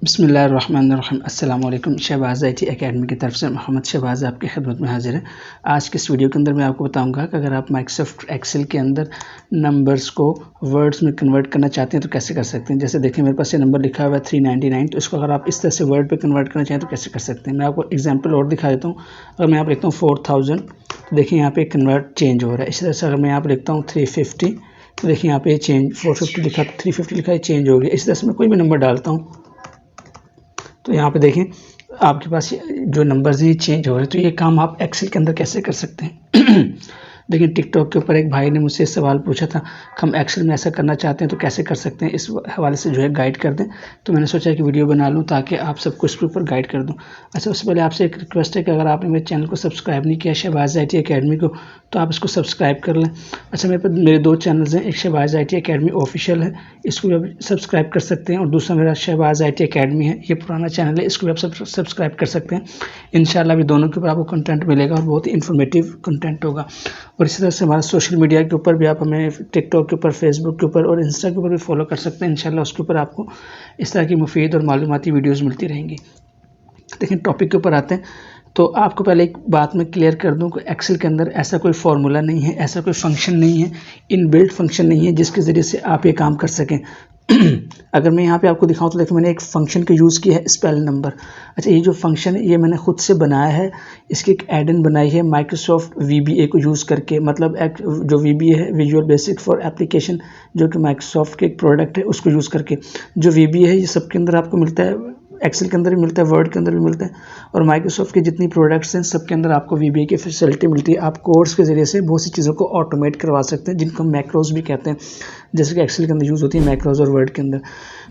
बिस्मिल्लाहिर्रहमानिर्रहीम अस्सलाम वालेकुम। शहबाज़ IT एकेडमी की तरफ से मोहम्मद शहबाज़ आपकी खिदमत में हाजिर है। आज के इस वीडियो के अंदर मैं आपको बताऊंगा कि अगर आप माइक्रोसॉफ्ट एक्सेल के अंदर नंबर्स को वर्ड्स में कन्वर्ट करना चाहते हैं तो कैसे कर सकते हैं। जैसे देखिए मेरे पास ये नंबर लिखा हुआ है 399, तो इसको अगर आप इस तरह से वर्ड पे कन्वर्ट करना चाहें तो कैसे कर सकते हैं। मैं आपको एग्जाम्पल और दिखा देता हूँ। अगर मैं यहाँ पर लिखता हूँ 4000, तो देखिए यहाँ पे कन्वर्ट चेंज हो रहा है। इसी तरह से अगर मैं यहाँ पर लिखता हूँ 350, तो देखिए यहाँ पे चेंज 450 लिखा 350 लिखा है, चेंज हो गया। इसी तरह से मैं कोई भी नंबर डालता हूँ तो यहाँ पे देखें आपके पास जो नंबर्स हैं चेंज हो रहे हैं। तो ये काम आप एक्सेल के अंदर कैसे कर सकते हैं। देखिए टिकटॉक के ऊपर एक भाई ने मुझसे सवाल पूछा था, हम एक्सेल में ऐसा करना चाहते हैं तो कैसे कर सकते हैं, इस हवाले से जो है गाइड कर दें। तो मैंने सोचा कि वीडियो बना लूँ ताकि आप सबको इसके ऊपर गाइड कर दूँ। अच्छा, उससे पहले आपसे एक रिक्वेस्ट है कि अगर आपने मेरे चैनल को सब्सक्राइब नहीं किया शहबाज़ IT एकेडमी को, तो आप इसको सब्सक्राइब कर लें। अच्छा, मेरे दो चैनल्स हैं, एक शहबाज़ IT एकेडमी ऑफिशियल है, इसको भी आप सब्सक्राइब कर सकते हैं, और दूसरा मेरा शहबाज़ IT एकेडमी है, ये पुराना चैनल है, इसको भी आप सब्सक्राइब कर सकते हैं। इंशाल्लाह भी दोनों के ऊपर आपको कंटेंट मिलेगा और बहुत ही इन्फॉर्मेटिव कंटेंट होगा। और इसी तरह से हमारा सोशल मीडिया के ऊपर भी आप हमें टिकटॉक के ऊपर, फेसबुक के ऊपर और इंस्टा के ऊपर भी फॉलो कर सकते हैं। इंशाल्लाह उसके ऊपर आपको इस तरह की मुफीद और मालूमाती वीडियोस मिलती रहेंगी। देखिए टॉपिक के ऊपर आते हैं, तो आपको पहले एक बात मैं क्लियर कर दूं कि एक्सेल के अंदर ऐसा कोई फार्मूला नहीं है, ऐसा कोई फंक्शन नहीं है, इनबिल्ट फंक्शन नहीं है जिसके ज़रिए से आप ये काम कर सकें। अगर मैं यहाँ पे आपको दिखाऊं तो देखिए मैंने एक फ़ंक्शन का यूज़ किया है, स्पेल नंबर। अच्छा, ये जो फंक्शन है ये मैंने खुद से बनाया है, इसकी एक एड इन बनाई है माइक्रोसॉफ्ट VBA को यूज़ करके। मतलब जो VBA है, विजुअल बेसिक फॉर एप्लीकेशन, जो कि माइक्रोसॉफ्ट के एक प्रोडक्ट है, उसको यूज़ करके। जो VBA है ये सबके अंदर आपको मिलता है, एक्सेल के अंदर भी मिलता है, वर्ड के अंदर भी मिलता है, और माइक्रोसॉफ्ट की जितनी प्रोडक्ट्स हैं सबके अंदर आपको VBA की फैसिलिटी मिलती है। आप कोड्स के ज़रिए से बहुत सी चीज़ों को ऑटोमेट करवा सकते हैं, जिनको हम मैक्रोज भी कहते हैं, जैसे कि एक्सेल के अंदर यूज़ होती है मैक्रोज और वर्ड के अंदर।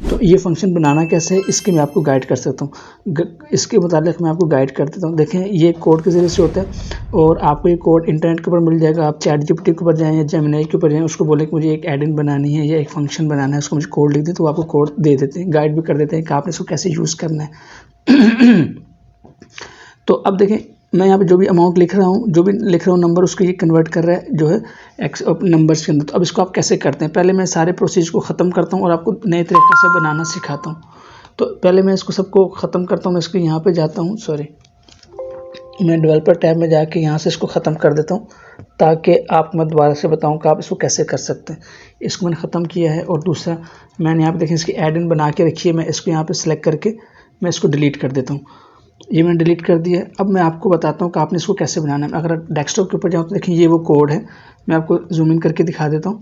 तो ये फंक्शन बनाना कैसे है इसके मैं आपको गाइड कर सकता हूँ, इसके मुताबिक मैं आपको गाइड कर देता हूँ। देखें ये कोड के ज़रिए से होता है, और आपको ये कोड इंटरनेट के ऊपर मिल जाएगा। आप ChatGPT के ऊपर जाएँ या जेमिनी के ऊपर जाएँ, उसको बोलें कि मुझे एक एड इन बनानी है या एक फंक्शन बनाना है, उसको मुझे कोड लिख दें, तो आपको कोड दे देते हैं, गाइड भी कर देते हैं कि आपने इसको कैसे यूज़ करना है। तो अब देखें मैं यहाँ पे जो भी अमाउंट लिख रहा हूँ, जो भी लिख रहा हूँ नंबर, उसको ये कन्वर्ट कर रहा है जो है नंबर्स के अंदर। तो अब इसको आप कैसे करते हैं, पहले मैं सारे प्रोसेस को ख़त्म करता हूँ और आपको नए तरीके से बनाना सिखाता हूँ। तो पहले मैं इसको सबको ख़त्म करता हूँ। मैं इसको यहाँ पे जाता हूँ, मैं डेवलपर टैब में जाके यहाँ से इसको ख़त्म कर देता हूँ, ताकि आप मैं दोबारा से बताऊँ कि आप इसको कैसे कर सकते हैं। इसको मैंने ख़त्म किया है, और दूसरा मैंने यहाँ पे देखें इसकी एड इन बना के रखी है। मैं इसको यहाँ पे सिलेक्ट करके मैं इसको डिलीट कर देता हूँ। ये मैंने डिलीट कर दिया है। अब मैं आपको बताता हूँ कि आपने इसको कैसे बनाना है। अगर डेस्कटॉप के ऊपर जाऊँ तो देखिए ये वो कोड है, मैं आपको जूम इन करके दिखा देता हूँ।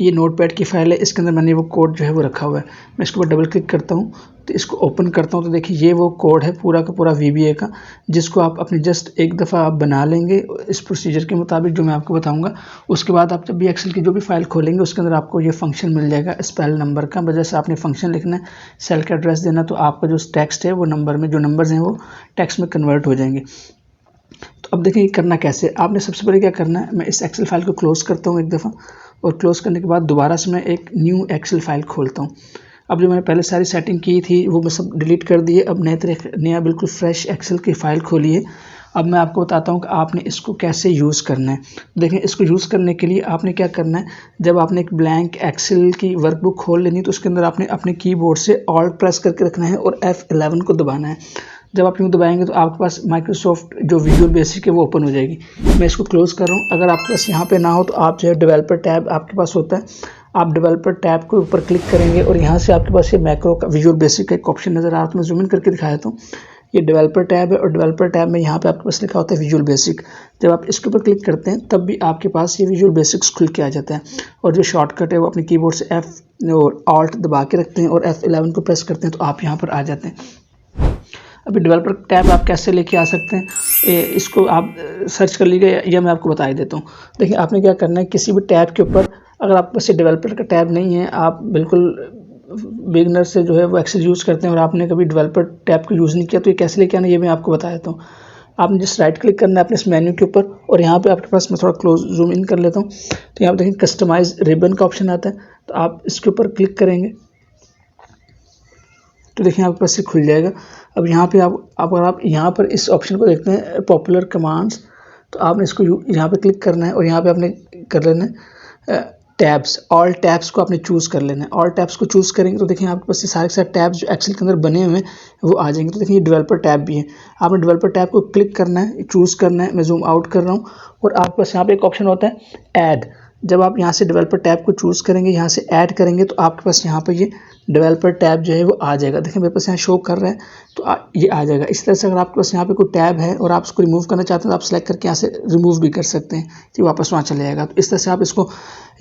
ये नोटपैड की फाइल है, इसके अंदर मैंने वो कोड जो है वो रखा हुआ है। मैं इसके ऊपर डबल क्लिक करता हूँ तो इसको ओपन करता हूँ, तो देखिए ये वो कोड है पूरा का पूरा VBA का, जिसको आप अपनी जस्ट एक दफ़ा आप बना लेंगे इस प्रोसीजर के मुताबिक जो मैं आपको बताऊंगा। उसके बाद आप जब भी एक्सेल की जो भी फाइल खोलेंगे उसके अंदर आपको ये फंक्शन मिल जाएगा स्पेल नंबर का। वजह से आपने फंक्शन लिखना है, सेल का एड्रेस देना, तो आपका जो टेक्स्ट है वो नंबर में, जो नंबर्स हैं वो टेक्स्ट में कन्वर्ट हो जाएंगे। तो अब देखें ये करना कैसे। आपने सबसे पहले क्या करना है, मैं इस एक्सेल फाइल को क्लोज़ करता हूँ एक दफ़ा, और क्लोज़ करने के बाद दोबारा से मैं एक न्यू एक्सेल फाइल खोलता हूँ। अब जो मैंने पहले सारी सेटिंग की थी वो मैं सब डिलीट कर दिए। अब नया बिल्कुल फ्रेश एक्सेल की फ़ाइल खोली है। अब मैं आपको बताता हूँ कि आपने इसको कैसे यूज़ करना है। देखें इसको यूज़ करने के लिए आपने क्या करना है, जब आपने एक ब्लैंक एक्सेल की वर्कबुक खोल लेनी तो उसके अंदर आपने अपने कीबोर्ड से ऑल्ट प्रेस करके रखना है और F11 को दबाना है। जब आप यूँ दबाएंगे तो आपके पास माइक्रोसॉफ्ट जो विजुअल बेसिक है वो ओपन हो जाएगी। मैं इसको क्लोज़ कर रहा हूँ। अगर आपके पास यहाँ पे ना हो तो आप जो है डेवलपर टैब आपके पास होता है, आप डेवलपर टैब के ऊपर क्लिक करेंगे और यहाँ से आपके पास ये मैक्रो का विजुअल बेसिक का एक ऑप्शन नज़र आ रहा है। तो मैं जूम इन करके दिखाया था, ये डेवलपर टैब है, और डेवलपर टैब में यहाँ पे आपके पास लिखा होता है विजुअल बेसिक। जब आप इसके ऊपर क्लिक करते हैं तब भी आपके पास ये विजुअल बेसिक्स खुल के आ जाता है, और जो शॉर्टकट है वो अपने कीबोर्ड से ऑल्ट दबा के रखते हैं और F11 को प्रेस करते हैं तो आप यहाँ पर आ जाते हैं। अभी डेवलपर टैब आप कैसे लेके आ सकते हैं, इसको आप सर्च कर लीजिए या मैं आपको बता ही देता हूँ। देखिए आपने क्या करना है, किसी भी टैब के ऊपर, अगर आपके पास डेवलपर का टैब नहीं है, आप बिल्कुल बिगनर से जो है वो एक्सेल यूज़ करते हैं और आपने कभी डेवलपर टैब को यूज़ नहीं किया, तो ये कैसे लेके आना ये मैं आपको बता देता हूँ। आपने जस्ट राइट क्लिक करना है अपने इस मेन्यू के ऊपर, और यहाँ पे आपके पास, मैं थोड़ा क्लोज जूम इन कर लेता हूँ, तो यहाँ पर देखिए कस्टमाइज रिबन का ऑप्शन आता है, तो आप इसके ऊपर क्लिक करेंगे तो देखिए आपके पास ये खुल जाएगा। अब यहाँ पे अगर आप यहाँ पर इस ऑप्शन को देखते हैं पॉपुलर कमांड्स, तो आपने इसको यहाँ पे क्लिक करना है और यहाँ पे आपने कर लेना है टैब्स, ऑल टैब्स को आपने चूज़ कर लेना है। ऑल टैब्स को चूज़ करेंगे तो देखिए आपके पास ये सारे के सारे टैब्स जो एक्सेल के अंदर बने हुए हैं वो आ जाएंगे। तो देखिए ये डेवलपर टैब भी है, आपने डेवलपर टैब को क्लिक करना है, चूज़ करना है। मैं जूम आउट कर रहा हूँ और आपके पास यहाँ पे एक ऑप्शन होता है ऐड। जब आप यहाँ से डेवलपर टैब को चूज़ करेंगे, यहाँ से ऐड करेंगे तो आपके पास यहाँ पर ये डेवलपर टैब जो है वो आ जाएगा। देखिए मेरे पास यहाँ शो कर रहा है तो ये आ जाएगा। इस तरह से अगर आपके पास यहाँ पे कोई टैब है और आप उसको रिमूव करना चाहते हैं तो आप सेलेक्ट करके यहाँ से रिमूव भी कर सकते हैं कि वापस वहाँ चले जाएगा। तो इस तरह से आप इसको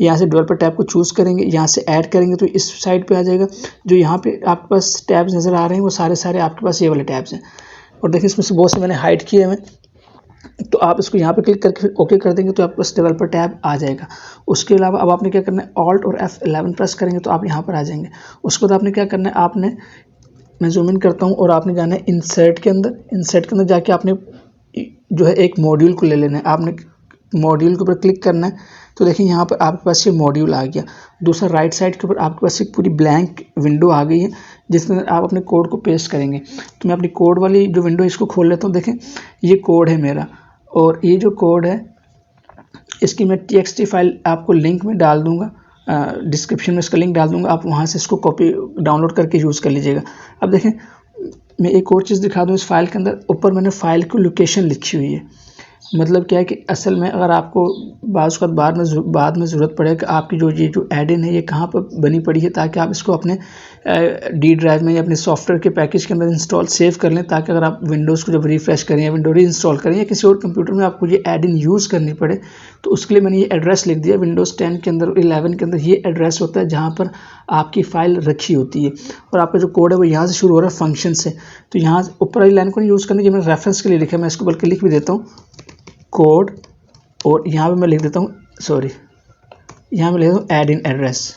यहाँ से डेवलपर टैब को चूज़ करेंगे, यहाँ से ऐड करेंगे तो इस साइड पे आ जाएगा। जो यहाँ पे आपके पास टैब्स नज़र आ रहे हैं वो सारे आपके पास ये वाले टैब्स हैं। और देखिए इसमें से बहुत से मैंने हाइड किए हुए, तो आप इसको यहाँ पे क्लिक करके फिर ओके कर देंगे तो आपके पास डेवलपर टैब आ जाएगा। उसके अलावा अब आपने क्या करना है, ऑल्ट और F11 प्रेस करेंगे तो आप यहाँ पर आ जाएंगे। उसके बाद आपने क्या करना है, आपने, मैं जूम इन करता हूँ और आपने जाना है इंसर्ट के अंदर जाके आपने जो है एक मॉड्यूल को ले लेना है। आपने मॉड्यूल के ऊपर क्लिक करना है तो देखिए यहाँ पर आपके पास ये मॉड्यूल आ गया। दूसरा राइट साइड के ऊपर आपके पास एक पूरी ब्लैंक विंडो आ गई है जिसमें आप अपने कोड को पेस्ट करेंगे। तो मैं अपनी कोड वाली जो विंडो इसको खोल लेता हूँ। देखें ये कोड है मेरा और ये जो कोड है इसकी मैं txt फाइल आपको लिंक में डाल दूँगा, डिस्क्रिप्शन में इसका लिंक डाल दूँगा, आप वहाँ से इसको कॉपी डाउनलोड करके यूज़ कर लीजिएगा। अब देखें मैं एक और चीज़ दिखा दूँ, इस फाइल के अंदर ऊपर मैंने फाइल की लोकेशन लिखी हुई है। मतलब क्या है कि असल में अगर आपको बाद में ज़रूरत पड़े कि आपकी जो एड इन है ये कहाँ पर बनी पड़ी है, ताकि आप इसको अपने डी ड्राइव में या अपने सॉफ्टवेयर के पैकेज के अंदर इंस्टॉल सेव कर लें, ताकि अगर आप विंडोज़ को जब रिफ्रेश करें या विंडो री इंस्टॉल करें या किसी और कंप्यूटर में आपको ये एड इन यूज़ करनी पड़े तो उसके लिए मैंने ये एड्रेस लिख दिया। विंडोज़ 10 के अंदर 11 के अंदर ये एड्रेस होता है जहाँ पर आपकी फ़ाइल रखी होती है। और आपका जो कोड है वो यहाँ से शुरू हो रहा है फंक्शन से। तो यहाँ ऊपर वाली लाइन को नहीं यूज़ करनी, ये मैंने रेफरेंस के लिए लिखा है, मैं इसको बल्कि लिख भी देता हूँ कोड, और यहाँ पे मैं लिख देता हूँ, सॉरी यहाँ मैं लिख देता हूँ add in address.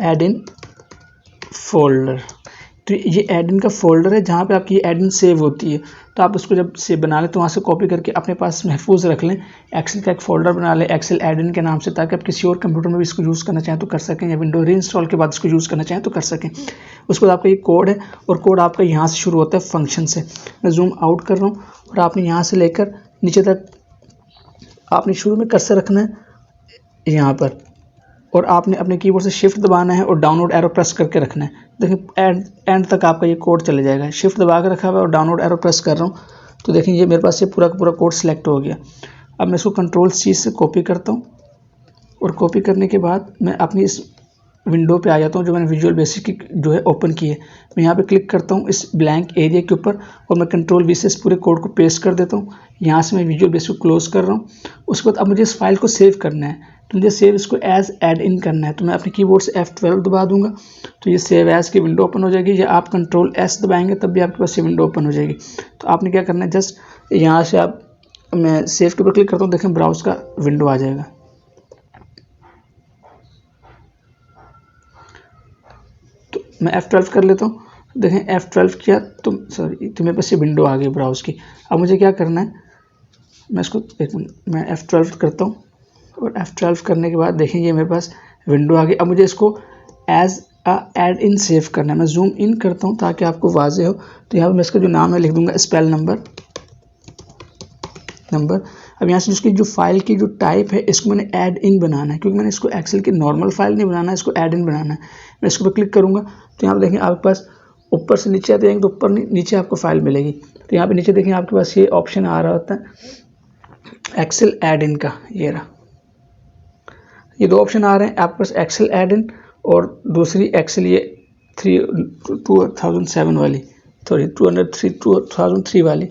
Add in folder, तो ये ऐड इन का फोल्डर है जहाँ पे आपकी ऐड इन सेव होती है। तो आप उसको जब से बना लें तो वहाँ से कॉपी करके अपने पास महफूज रख लें। एक्सेल का एक फ़ोल्डर बना लें एक्सेल ऐड इन के नाम से, ताकि आप किसी और कंप्यूटर में भी इसको यूज़ करना चाहें तो कर सकें, या विंडो री इंस्टॉल के बाद इसको यूज़ करना चाहें तो कर सकें। उसके बाद आपका ये कोड है और कोड आपका यहाँ से शुरू होता है फंक्शन से। मैं जूम आउट कर रहा हूँ और आपने यहाँ से लेकर नीचे तक आपने शुरू में कर्सर रखना है यहाँ पर, और आपने अपने कीबोर्ड से शिफ्ट दबाना है और डाउनलोड एरो प्रेस करके रखना है। देखिए एंड तक आपका ये कोड चले जाएगा। शिफ्ट दबा के रखा हुआ है और डाउनलोड एरो प्रेस कर रहा हूँ तो देखिए ये मेरे पास ये पूरा का पूरा कोड सिलेक्ट हो गया। अब मैं इसको Ctrl+C से कॉपी करता हूँ और कॉपी करने के बाद मैं अपनी इस विंडो पे आ जाता हूँ जो मैंने विजुअल बेसिक की जो है ओपन की है। मैं यहाँ पे क्लिक करता हूँ इस ब्लैंक एरिया के ऊपर और मैं Ctrl+V से इस पूरे कोड को पेस्ट कर देता हूँ। यहाँ से मैं विजुअल बेसिक को क्लोज कर रहा हूँ। उसके बाद अब मुझे इस फाइल को सेव करना है, तो मुझे सेव इसको एज ऐड इन करना है। तो मैं अपने कीबोर्ड से F12 दबा दूंगा तो ये सेव एज की विंडो ओपन हो जाएगी, या आप Ctrl+S दबाएंगे तब भी आपके पास ये विंडो ओपन हो जाएगी। तो आपने क्या करना है, जस्ट यहाँ से आप, मैं सेव के ऊपर क्लिक करता हूँ, देखें ब्राउज का विंडो आ जाएगा। तो मैं F12 कर लेता हूँ, देखें F12 किया तो सॉरी तो मेरे पास ये विंडो आ गई ब्राउज की। अब मुझे क्या करना है, मैं इसको एक मिनट मैं F12 करता हूँ और F12 करने के बाद देखें ये मेरे पास विंडो आ गई। अब मुझे इसको एज ऐड इन सेव करना है। मैं जूम इन करता हूँ ताकि आपको वाजे हो। तो यहाँ पर मैं इसका जो नाम है लिख दूंगा स्पेल नंबर। अब यहाँ से उसकी जो फाइल की जो टाइप है इसको मैंने ऐड इन बनाना है, क्योंकि मैंने इसको एक्सेल की नॉर्मल फाइल नहीं बनाना है, इसको ऐड इन बनाना है। मैं इसके ऊपर क्लिक करूँगा तो यहाँ पर देखें आपके पास ऊपर से नीचे आते जाएंगे तो ऊपर नीचे आपको फाइल मिलेगी। तो यहाँ पे नीचे देखें आपके पास ये ऑप्शन आ रहा होता है एक्सेल ऐड इन का, ये रहा, ये दो ऑप्शन आ रहे हैं आपके पास, एक्सेल ऐड इन और दूसरी एक्सेल ये 2007 वाली, सॉरी 2003 वाली।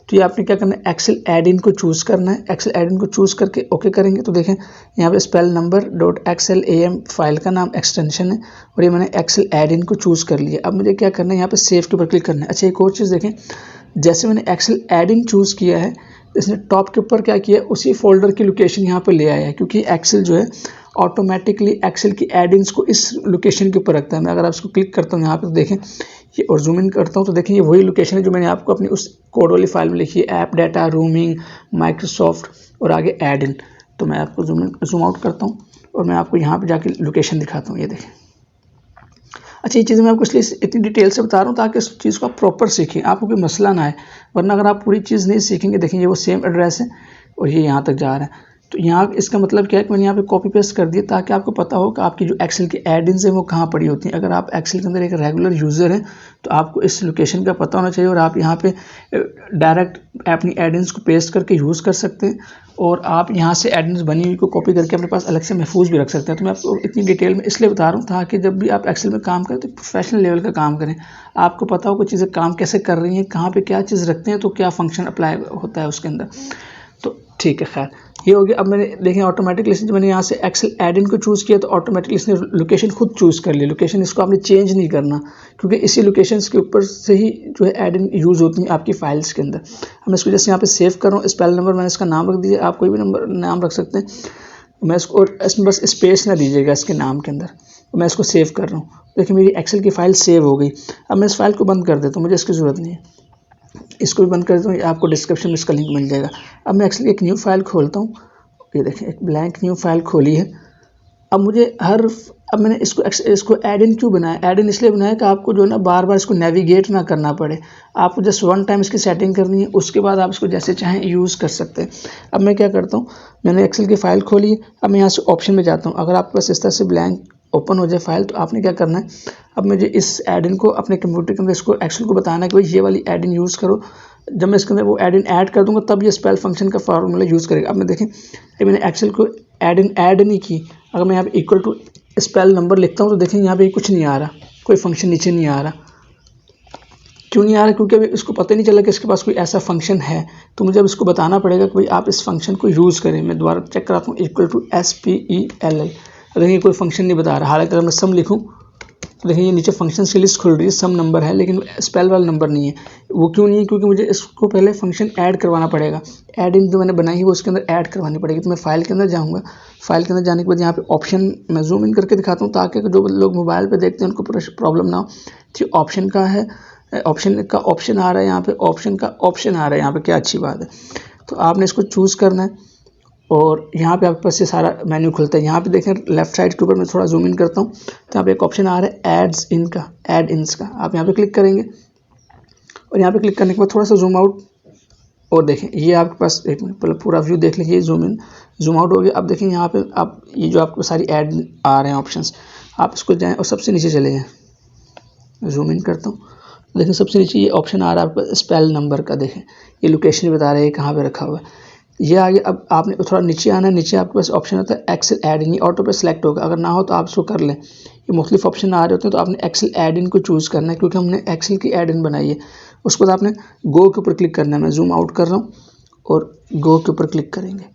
तो ये आपने क्या करना है, एक्सेल ऐड इन को चूज़ करना है। एक्सेल ऐड इन को चूज़ करके ओके करेंगे तो देखें यहाँ पे स्पेल नंबर .xlam फाइल का नाम एक्सटेंशन है और ये मैंने एक्सेल ऐड इन को चूज़ कर लिया। अब मुझे क्या करना है, यहाँ पे सेव के ऊपर क्लिक करना है। अच्छा एक और चीज़ देखें, जैसे मैंने एक्सेल ऐड इन चूज़ किया है इसने टॉप के ऊपर क्या किया, उसी फोल्डर की लोकेशन यहाँ पर ले आया है, क्योंकि एक्सेल जो है ऑटोमेटिकली एक्सेल की ऐड इन्स को इस लोकेशन के ऊपर रखता है। मैं अगर आप इसको क्लिक करता हूँ यहाँ पे तो देखें ये, और जूम इन करता हूँ तो देखें ये वही लोकेशन है जो मैंने आपको अपनी उस कोड वाली फाइल में लिखी है, ऐप डाटा रूमिंग माइक्रोसॉफ्ट और आगे ऐड इन। तो मैं आपको जूम आउट करता हूँ और मैं आपको यहाँ पर जाके लोकेशन दिखाता हूँ, ये देखें। अच्छा, ये चीज़ मैं आपको इसलिए इतनी डिटेल से बता रहा हूँ ताकि इस चीज़ को आप प्रॉपर सीखें, आपको कोई मसला ना आए, वरना अगर आप पूरी चीज़ नहीं सीखेंगे, देखिए ये वो सेम एड्रेस है और ये यहाँ तक जा रहा है। तो यहाँ इसका मतलब क्या है कि मैंने यहाँ पे कॉपी पेस्ट कर दिया ताकि आपको पता हो कि आपकी जो एक्सेल की एड-इन्स हैं वो कहाँ पड़ी होती हैं। अगर आप एक्सेल के अंदर एक रेगुलर यूज़र हैं तो आपको इस लोकेशन का पता होना चाहिए और आप यहाँ पे डायरेक्ट अपनी एड-इन्स को पेस्ट करके यूज़ कर सकते हैं और आप यहाँ से एड-इन्स बनी हुई को कॉपी करके अपने पास अलग से महफूज भी रख सकते हैं। तो मैं आपको इतनी डिटेल में इसलिए बता रहा हूँ ताकि जब भी आप एक्सेल में काम करें तो प्रोफेशनल लेवल का काम करें, आपको पता हो कि चीज़ें काम कैसे कर रही हैं, कहाँ पर क्या चीज़ रखते हैं तो क्या फंक्शन अप्लाई होता है उसके अंदर। तो ठीक है, खैर ये हो गया। अब मैंने देखें ऑटोमेटिकली जब मैंने यहाँ से एक्सेल एड-इन को चूज़ किया तो ऑटोमेटिकली इसने लोकेशन खुद चूज़ कर ली। लोकेशन इसको आपने चेंज नहीं करना क्योंकि इसी लोकेशंस के ऊपर से ही जो है एड-इन यूज़ होती हैं आपकी फाइल्स के अंदर। अब मैं इसको जैसे यहाँ पे सेव कर रहा हूँ, स्पेल नंबर मैंने इसका नाम रख दिया, आप कोई भी नंबर नाम रख सकते हैं। मैं इसको और इसमें बस स्पेस ना दीजिएगा इसके नाम के अंदर। मैं इसको सेव कर रहा हूँ, देखिए मेरी एक्सेल की फ़ाइल सेव हो गई। अब मैं इस फाइल को बंद कर देता हूँ, मुझे इसकी ज़रूरत नहीं है। इसको भी बंद कर देता हूँ, आपको डिस्क्रिप्शन में इसका लिंक मिल जाएगा। अब मैं एक्सेल की एक न्यू फाइल खोलता हूँ, ये देखें एक ब्लैंक न्यू फाइल खोली है। अब मुझे अब मैंने इसको एड इन क्यों बनाया, एड इन इसलिए बनाया कि आपको जो है ना बार बार इसको नेविगेट ना करना पड़े, आपको जस्ट वन टाइम इसकी सेटिंग करनी है, उसके बाद आप इसको जैसे चाहें यूज़ कर सकते हैं। अब मैं क्या करता हूँ, मैंने एक्सेल की फ़ाइल खोली है, अब मैं यहाँ से ऑप्शन में जाता हूँ। अगर आपके पास इस तरह से ब्लैंक ओपन हो जाए फाइल तो आपने क्या करना है, अब मुझे इस एड इन को अपने कंप्यूटर के अंदर इसको एक्सेल को बताना है कि भाई ये वाली एड इन यूज़ करो। जब मैं इसके अंदर वो एड इन ऐड कर दूंगा तब ये स्पेल फंक्शन का फार्मूला यूज़ करेगा। अब मैं देखें मैंने एक्सेल को एड नहीं की, अगर मैं यहाँ पे इक्वल टू स्पेल नंबर लिखता हूँ तो देखें यहाँ पे कुछ नहीं आ रहा, कोई फंक्शन नीचे नहीं आ रहा। क्यों नहीं आ रहा, क्योंकि अभी इसको पता नहीं चला कि इसके पास कोई ऐसा फंक्शन है, तो मुझे अब इसको बताना पड़ेगा कि भाई आप इस फंक्शन को यूज़ करें। मैं दोबारा चेक कराता हूँ, इक्वल टू SPELL, देखिए कोई फंक्शन नहीं बता रहा। हालांकि अगर मैं सम लिखूँ तो देखिए ये नीचे फंक्शन की लिस्ट खुल रही है, सम नंबर है लेकिन स्पेल वाला नंबर नहीं है। वो क्यों नहीं है, क्योंकि मुझे इसको पहले फंक्शन ऐड करवाना पड़ेगा। ऐड इन जो मैंने बनाई है वो उसके अंदर ऐड करवानी पड़ेगी। तो मैं फाइल के अंदर जाऊँगा, फाइल के अंदर जाने के बाद यहाँ पे ऑप्शन मैं जूम इन करके दिखाता हूँ ताकि जो लोग मोबाइल पर देखते हैं उनको प्रॉब्लम ना हो। तो ऑप्शन का है, ऑप्शन आ रहा है यहाँ पे, ऑप्शन आ रहा है यहाँ पे, क्या अच्छी बात है। तो आपने इसको चूज़ करना है और यहाँ पे आपके पास ये सारा मेन्यू खुलता है। यहाँ पे देखें लेफ्ट साइड के ऊपर मैं थोड़ा जूम इन करता हूँ तो यहाँ पे एक ऑप्शन आ रहा है ऐड इन्स का। आप यहाँ पे क्लिक करेंगे और यहाँ पे क्लिक करने के बाद थोड़ा सा जूम आउट और देखें ये आपके पास एक मिनट पहले पूरा व्यू देख लीजिए, जूम इन जूम आउट हो गया। अब देखें यहाँ पे आप ये जो आपको सारी ऐड आ रहे हैं ऑप्शंस, आप इसको जाएँ और सबसे नीचे चले जाएँ। जूम इन करता हूँ, देखें सबसे नीचे ये ऑप्शन आ रहा है आपका स्पेल नंबर का। देखें ये लोकेशन बता रहा है कहाँ पे रखा हुआ है, ये आगे। अब आपने थोड़ा नीचे आना है, नीचे आपके पास ऑप्शन होता है एक्सेल एड इन, ऑटो पे सेलेक्ट होगा, अगर ना हो तो आप इसको कर लें। ये मुख्तलिफ ऑप्शन आ रहे होते हैं तो आपने एक्सेल एड इन को चूज़ करना है क्योंकि हमने एक्सेल की एड इन बनाई है। उसके बाद आपने गो के ऊपर क्लिक करना है। मैं जूम आउट कर रहा हूँ और गो के ऊपर क्लिक करेंगे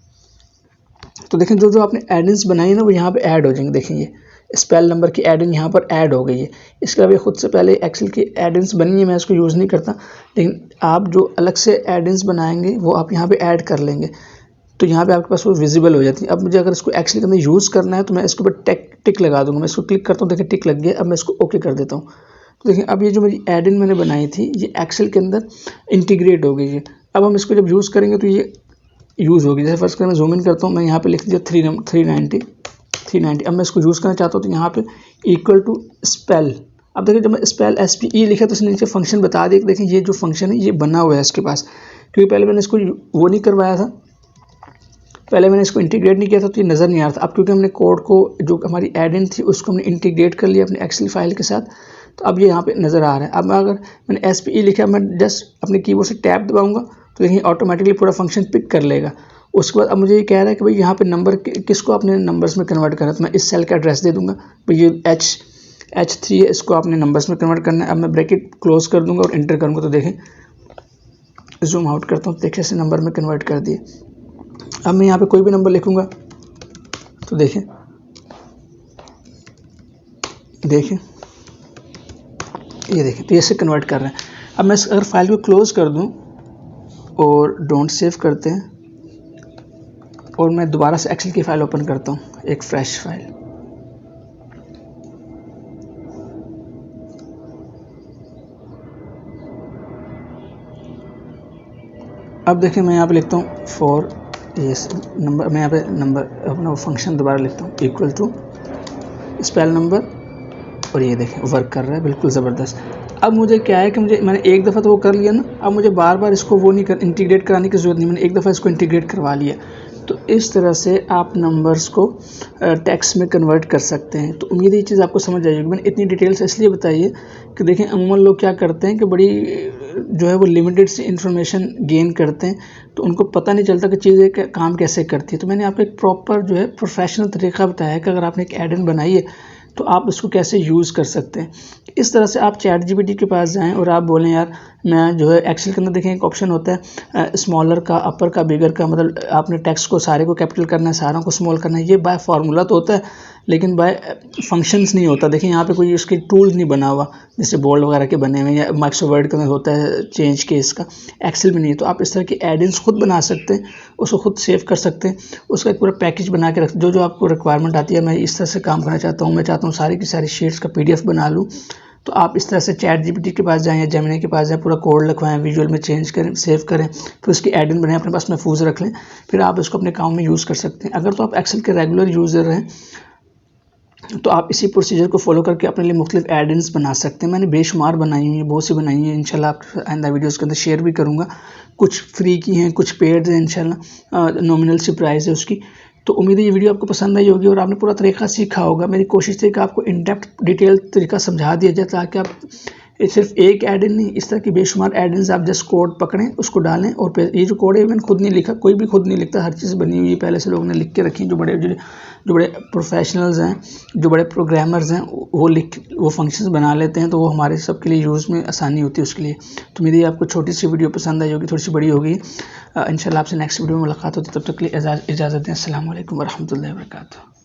तो देखें जो आपने एड-इन्स बनाई है ना वो यहाँ पे ऐड हो जाएंगे। देखें ये स्पेल नंबर की एड इन यहाँ पर ऐड हो गई है। इसके अलावा खुद से पहले एक्सेल की एड-इन्स बनी है, मैं इसको यूज़ नहीं करता, लेकिन आप जो अलग से एड-इन्स बनाएंगे वो आप यहाँ पे ऐड कर लेंगे तो यहाँ पे आपके पास वो विजिबल हो जाती है। अब मुझे अगर इसको एक्सेल के अंदर यूज़ करना है तो मैं इसके ऊपर टिक लगा दूंगा। मैं इसको क्लिक करता हूँ, देखिए टिक लग गया। अब मैं इसको ओके कर देता हूँ तो देखिए अब ये जो मेरी एड इन मैंने बनाई थी ये एक्सेल के अंदर इंटीग्रेट हो गई है। अब हम इसको जब यूज़ करेंगे तो ये यूज़ होगी। जैसे फर्स्ट मैं जूम इन करता हूँ, मैं यहाँ पे लिख दिया 390। अब मैं इसको यूज़ करना चाहता हूँ तो यहाँ पे इक्वल टू स्पेल। अब देखिए जब मैं स्पेल SPE लिखा तो उसने नीचे फंक्शन बता दिया कि देखें ये जो फंक्शन है ये बना हुआ है इसके पास, क्योंकि पहले मैंने इसको वो नहीं करवाया था, पहले मैंने इसको इंटीग्रेट नहीं किया था तो ये नज़र नहीं आ रहा था। अब क्योंकि हमने कोड को जो हमारी एड इन थी उसको हमने इंटीग्रेट कर लिया अपने एक्सेल फाइल के साथ तो अब ये यहाँ पे नज़र आ रहा है। अब अगर मैंने SPE लिखा, मैं जस्ट अपने कीबोर्ड से टैब दबाऊंगा तो देखिए ऑटोमेटिकली पूरा फंक्शन पिक कर लेगा। उसके बाद अब मुझे ये कह रहा है कि भाई यहाँ पे नंबर किसको आपने नंबर्स में कन्वर्ट करना है, तो मैं इस सेल का एड्रेस दे दूंगा भाई ये H3 है, इसको आपने नंबर्स में कन्वर्ट करना है। अब मैं ब्रैकेट क्लोज कर दूंगा और एंटर करूँगा तो देखें जूम आउट करता हूँ, देखिए इसे नंबर में कन्वर्ट कर दिए। अब मैं यहाँ पे कोई भी नंबर लिखूँगा तो देखें ये देखें तो ये से कन्वर्ट कर रहे हैं। अब मैं अगर फाइल को क्लोज़ कर दूं और डोंट सेव करते हैं और मैं दोबारा से एक्सेल की फ़ाइल ओपन करता हूं, एक फ्रेश फाइल। अब देखिए मैं यहाँ पे लिखता हूँ फॉर यस नंबर, मैं यहाँ पे नंबर अपना फंक्शन दोबारा लिखता हूँ इक्वल टू स्पेल नंबर और ये देखें वर्क कर रहा है बिल्कुल ज़बरदस्त। अब मुझे क्या है कि मैंने एक दफ़ा तो वो कर लिया ना, अब मुझे बार बार इसको वो नहीं इंटीग्रेट कराने की ज़रूरत नहीं, मैंने एक दफ़ा इसको इंटीग्रेट करवा लिया। तो इस तरह से आप नंबर्स को टेक्स्ट में कन्वर्ट कर सकते हैं। तो उम्मीद है ये चीज़ आपको समझ आई होगी। मैंने इतनी डिटेल से इसलिए बताई है कि देखें अमूमन लोग क्या करते हैं कि बड़ी जो है वो लिमिटेड सी इन्फॉर्मेशन गेन करते हैं, तो उनको पता नहीं चलता कि चीज़ें काम कैसे करती है। तो मैंने आपको एक प्रॉपर जो है प्रोफेशनल तरीका बताया है कि अगर आपने एक एड इन बनाई है तो आप उसको कैसे यूज़ कर सकते हैं। इस तरह से आप चैट जीपीटी के पास जाएं और आप बोलें यार मैं जो है एक्सेल के अंदर देखें एक ऑप्शन होता है स्मॉलर का, अपर का, बिगर का, मतलब आपने टेक्स्ट को सारे को कैपिटल करना है, सारों को स्मॉल करना है। ये बाय फार्मूला तो होता है लेकिन बाय फंक्शंस नहीं होता। देखिए यहाँ पे कोई उसके टूल नहीं बना हुआ जैसे बोल्ड वगैरह के बने हुए, या माइक्रोसॉफ्ट वर्ड के अंदर होता है चेंज केस का, एक्सेल में नहीं है। तो आप इस तरह की एड-इन्स खुद बना सकते हैं, उसको खुद सेव कर सकते हैं, उसका एक पूरा पैकेज बना के रख, जो जो आपको रिक्वायरमेंट आती है। मैं इस तरह से काम करना चाहता हूँ, मैं चाहता हूँ सारी की सारी शीट्स का PDF बना लूँ। तो आप इस तरह से चैट जीपीटी के पास जाएं या जेमिनी के पास जाएं, पूरा कोड लिखवाएं, विजुअल में चेंज करें, सेव करें, फिर उसकी एड इन बनाएं, अपने पास महफूज रख लें, फिर आप इसको अपने काम में यूज़ कर सकते हैं। अगर तो आप एक्सेल के रेगुलर यूज़र हैं तो आप इसी प्रोसीजर को फॉलो करके अपने लिए मुख्तलिफ एड-इन्स बना सकते हैं। मैंने बेशुमार बनाई हुई है, बहुत सी बनाई हैं, इंशाल्लाह आप आइंदा वीडियोज़ के अंदर शेयर भी करूँगा। कुछ फ्री की हैं, कुछ पेड हैं, इंशाल्लाह नॉमिनल सी प्राइस है उसकी। तो उम्मीद है ये वीडियो आपको पसंद आई होगी और आपने पूरा तरीका सीखा होगा। मेरी कोशिश थी कि आपको इन डेप्थ डिटेल तरीका समझा दिया जाए ताकि आप सिर्फ एक एड इन नहीं, इस तरह की बेशुमार एड इन्स आप जस्ट कोड पकड़ें, उसको डालें। और ये जो कोड है मैंने खुद नहीं लिखा, कोई भी खुद नहीं लिखता, हर चीज़ बनी हुई है पहले से लोगों ने लिख के रखी। जो बड़े प्रोफेशनल्स हैं, जो बड़े प्रोग्रामर्स हैं, वो फंक्शंस बना लेते हैं, तो वो हमारे सब के लिए यूज़ में आसानी होती है उसके लिए। तो मेरी आपको छोटी सी वीडियो पसंद आई होगी, थोड़ी सी बड़ी होगी। इंशाल्लाह आपसे नेक्स्ट वीडियो में मुलाकात होती है, तब तक के लिए इजाज़त दें। अस्सलाम वालेकुम वरहमतुल्लाहि वबरकातुहू।